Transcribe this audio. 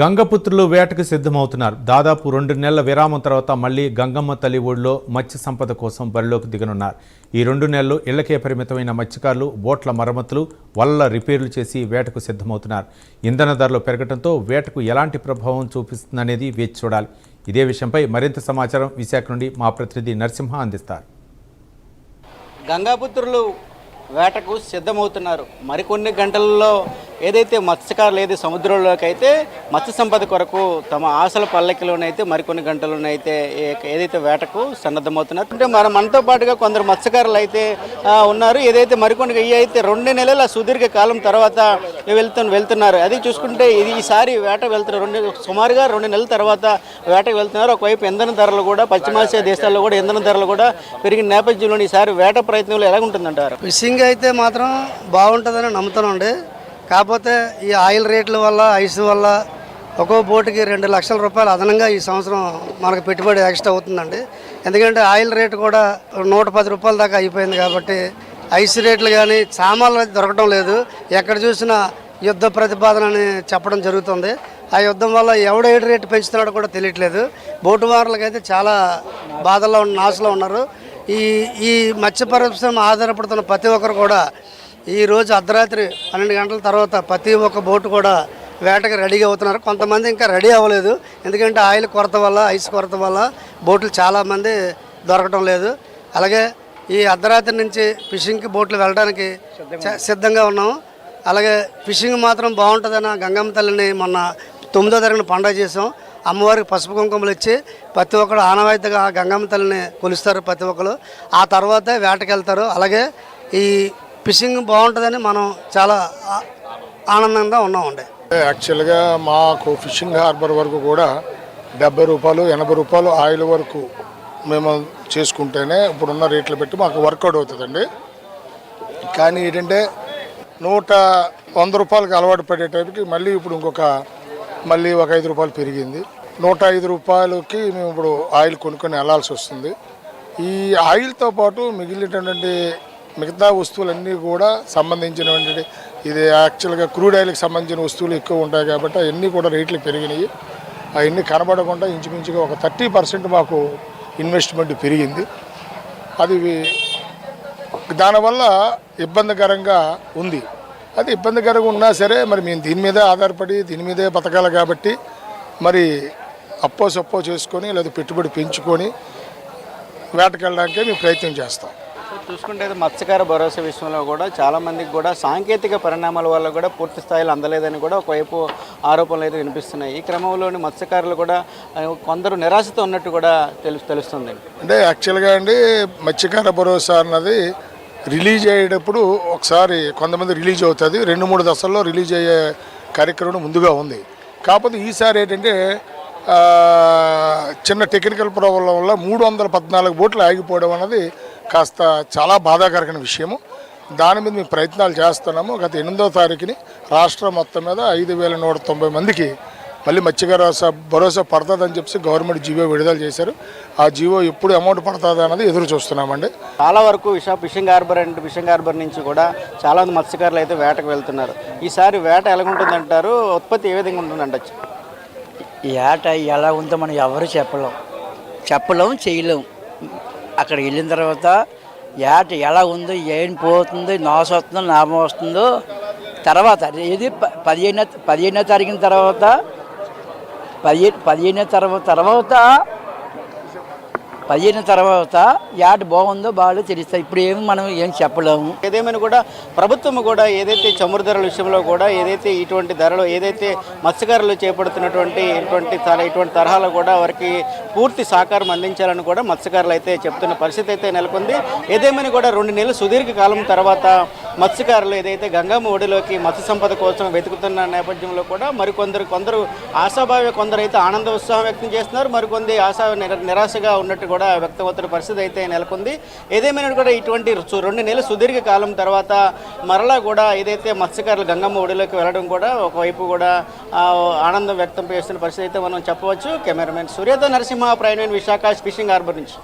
గంగపుత్రులు వేటకు సిద్ధమవుతున్నారు. దాదాపు 2 నెలల విరామం తర్వాత మళ్లీ గంగమ్మ తల్లి ఊళ్ళో మత్స్య సంపద కోసం బరిలోకి దిగనున్నారు. ఈ 2 నెలలు ఇళ్లకే పరిమితమైన మత్స్యకారులు బోట్ల మరమ్మతులు, వలల రిపేర్లు చేసి వేటకు సిద్ధమవుతున్నారు. ఇంధన ధరలు పెరగడంతో వేటకు ఎలాంటి ప్రభావం చూపిస్తుందనేది వేచి చూడాలి. ఇదే విషయంపై మరింత సమాచారం విశాఖ నుండి మా ప్రతినిధి నరసింహ అందిస్తారు. గంగాపుత్రులు వేటకు సిద్ధమవుతున్నారు. మరికొన్ని గంటల్లో ఏదైతే మత్స్యకారులు సముద్రంలోకి అయితే మత్స్య సంపద కొరకు తమ ఆశల పల్లకిలోనైతే మరికొన్ని గంటల్లోనైతే ఏదైతే వేటకు సన్నద్ధమవుతున్నారు. అంటే మనతో పాటుగా కొందరు మత్స్యకారులు అయితే ఉన్నారు. ఏదైతే మరికొన్ని అయితే 2 నెలల సుదీర్ఘ కాలం తర్వాత వెళ్తున్నారు. అది చూసుకుంటే ఈసారి వేట వెళ్తున్నారు. సుమారుగా 2 నెలల తర్వాత వేటకు వెళ్తున్నారు. ఒకవైపు ఇంధన ధరలు కూడా పశ్చిమాసియా దేశాల్లో కూడా ఇంధన ధరలు కూడా పెరిగిన నేపథ్యంలో ఈసారి వేట ప్రయత్నంలో ఎలా ఉంటుందంటారు? ఫిషింగ్ అయితే మాత్రం బాగుంటుందని నమ్ముతానండి. కాకపోతే ఈ ఆయిల్ రేట్ల వల్ల, ఐస్ వల్ల ఒక్కో బోటుకి 2 లక్షల రూపాయలు అదనంగా ఈ సంవత్సరం మనకు పెట్టుబడి ఎక్స్ట్రా అవుతుందండి. ఎందుకంటే ఆయిల్ రేటు కూడా 110 రూపాయల దాకా అయిపోయింది కాబట్టి ఐస్ రేట్లు కానీ సామాన్లు దొరకడం లేదు. ఎక్కడ చూసినా యుద్ధ ప్రతిపాదన అని చెప్పడం జరుగుతుంది. ఆ యుద్ధం వల్ల ఎవడో ఏడు రేటు పెంచుతున్నాడో కూడా తెలియట్లేదు. బోటు వారులకైతే చాలా బాధల్లో నాశలో ఉన్నారు. ఈ మత్స్య పరిశ్రమ ఆధారపడుతున్న ప్రతి ఒక్కరు కూడా ఈరోజు అర్ధరాత్రి 12 గంటల తర్వాత ప్రతి ఒక్క బోటు కూడా వేటకి రెడీగా అవుతున్నారు. కొంతమంది ఇంకా రెడీ అవ్వలేదు. ఎందుకంటే ఆయిల్ కొరత వల్ల, ఐస్ కొరత వల్ల బోట్లు చాలామంది దొరకడం లేదు. అలాగే ఈ అర్ధరాత్రి నుంచి ఫిషింగ్కి బోట్లు వెళ్ళడానికి సిద్ధంగా ఉన్నాము. అలాగే ఫిషింగ్ మాత్రం బాగుంటుందని గంగమ్మ తల్లిని మొన్న 9వ తారీఖున పండుగ చేసాం. అమ్మవారికి పసుపు కుంకుమలు ఇచ్చి ప్రతి ఒక్కరు ఆనవాయితీగా గంగమ్మ తల్లిని కొలుస్తారు. ప్రతి ఒక్కరు ఆ తర్వాతే వేటకి వెళ్తారు. అలాగే ఈ ఫిషింగ్ బాగుంటుందని మనం చాలా ఆనందంగా ఉన్నామండి. యాక్చువల్గా మాకు ఫిషింగ్ హార్బర్ వరకు కూడా 70 రూపాయలు 80 రూపాయలు ఆయిల్ వరకు మేము చేసుకుంటేనే ఇప్పుడున్న రేట్లు పెట్టి మాకు వర్కౌట్ అవుతుందండి. కానీ ఏంటంటే 100 రూపాయలకి అలవాటు పడే టైంకి మళ్ళీ ఇప్పుడు మళ్ళీ ఒక 5 రూపాయలు పెరిగింది. 105 రూపాయలకి మేము ఇప్పుడు ఆయిల్ కొనుక్కొని వెళ్ళాల్సి వస్తుంది. ఈ ఆయిల్తో పాటు మిగిలినటువంటి మిగతా వస్తువులన్నీ కూడా సంబంధించినటువంటి ఇది యాక్చువల్గా క్రూడ్ ఆయిల్కి సంబంధించిన వస్తువులు ఎక్కువ ఉంటాయి కాబట్టి అవన్నీ కూడా రేట్లు పెరిగినాయి. అవన్నీ కనబడకుండా ఇంచుమించుగా ఒక 30% మాకు ఇన్వెస్ట్మెంట్ పెరిగింది. అది దానివల్ల ఇబ్బందికరంగా ఉంది. అది ఇబ్బందికరంగా ఉన్నా సరే మరి మేము దీని మీదే ఆధారపడి దీని మీదే బతకాలి కాబట్టి మరి అప్పో సప్పో చేసుకొని లేదా పెట్టుబడి పెంచుకొని వేటకెళ్ళడానికే మేము ప్రయత్నం చేస్తాం. చూసుకుంటే మత్స్యకార భరోసా విషయంలో కూడా చాలామందికి కూడా సాంకేతిక పరిణామాల వల్ల కూడా పూర్తి స్థాయిలో అందలేదని కూడా ఒకవైపు ఆరోపణలు అయితే వినిపిస్తున్నాయి. ఈ క్రమంలోని మత్స్యకారులు కూడా కొందరు నిరాశతో ఉన్నట్టు కూడా తెలుస్తుంది. అంటే యాక్చువల్గా అండి మత్స్యకార భరోసా అన్నది రిలీజ్ అయ్యేటప్పుడు ఒకసారి కొంతమంది రిలీజ్ అవుతుంది. 2-3 దశల్లో రిలీజ్ అయ్యే కార్యక్రమం ముందుగా ఉంది. కాకపోతే ఈసారి ఏంటంటే చిన్న టెక్నికల్ ప్రాబ్లం వల్ల 314 బోట్లు ఆగిపోవడం అన్నది కాస్త చాలా బాధాకరమైన విషయము. దాని మీద మేము ప్రయత్నాలు చేస్తున్నాము. గత 8వ తారీఖుని రాష్ట్రం మొత్తం మీద 5190 మందికి మళ్ళీ మత్స్యకార భరోసా పడుతుందని చెప్పి గవర్నమెంట్ జీవో విడుదల చేశారు. ఆ జీవో ఎప్పుడు అమౌంట్ పడుతుంది అన్నది ఎదురు చూస్తున్నామండి. చాలా వరకు ఫిషింగ్ హార్బర్ నుంచి కూడా చాలామంది మత్స్యకారులు అయితే వేటకు వెళ్తున్నారు. ఈసారి వేట ఎలాగుంటుందంటారు? ఉత్పత్తి ఏ విధంగా ఉంటుందంటచ్చు? ఈ ఆట ఎలా ఉందో మనం ఎవరు చెప్పలేం చేయలేం. అక్కడికి వెళ్ళిన తర్వాత ఏట ఎలా ఉందో, ఏం పోతుందో, నాశ వస్తుందో, లాభం వస్తుందో తర్వాత ఇది 15వ తారీఖున తర్వాత 15 తర్వాత యాడ్ బాగుందో బాగా తెలుస్తాయి. ఇప్పుడు మనం ఏం చెప్పలేము. ఏదేమైనా కూడా ప్రభుత్వం కూడా ఏదైతే చమురు ధరల విషయంలో కూడా ఏదైతే ఇటువంటి ధరలు ఏదైతే మత్స్యకారులు చేపడుతున్నటువంటి ఇటువంటి తరహాలో కూడా వారికి పూర్తి సహకారం అందించాలని కూడా మత్స్యకారులు అయితే చెప్తున్న పరిస్థితి అయితే నెలకొంది. ఏదేమైనా కూడా 2 నెలల సుదీర్ఘ కాలం తర్వాత మత్స్యకారులు ఏదైతే గంగమ్మ ఒడిలోకి మత్స్య సంపద కోసం వెతుకుతున్న నేపథ్యంలో కూడా కొందరు ఆశాభావి, కొందరు అయితే ఆనంద ఉత్సాహం వ్యక్తం చేస్తున్నారు. మరికొంది నిరాశగా ఉన్నట్టు కూడా వ్యక్తమవుతున్న పరిస్థితి అయితే నెలకొంది. ఏదేమైనా కూడా ఇటువంటి 2 నెలల సుదీర్ఘ కాలం తర్వాత మరలా కూడా ఏదైతే మత్స్యకారులు గంగమ్మ ఒడిలోకి వెళ్ళడం కూడా ఒకవైపు కూడా ఆనందం వ్యక్తం చేస్తున్న పరిస్థితి అయితే మనం చెప్పవచ్చు. కెమెరామెన్ సూర్యతో Narasimha, Prime nine Visakha fishing harbour నుంచి.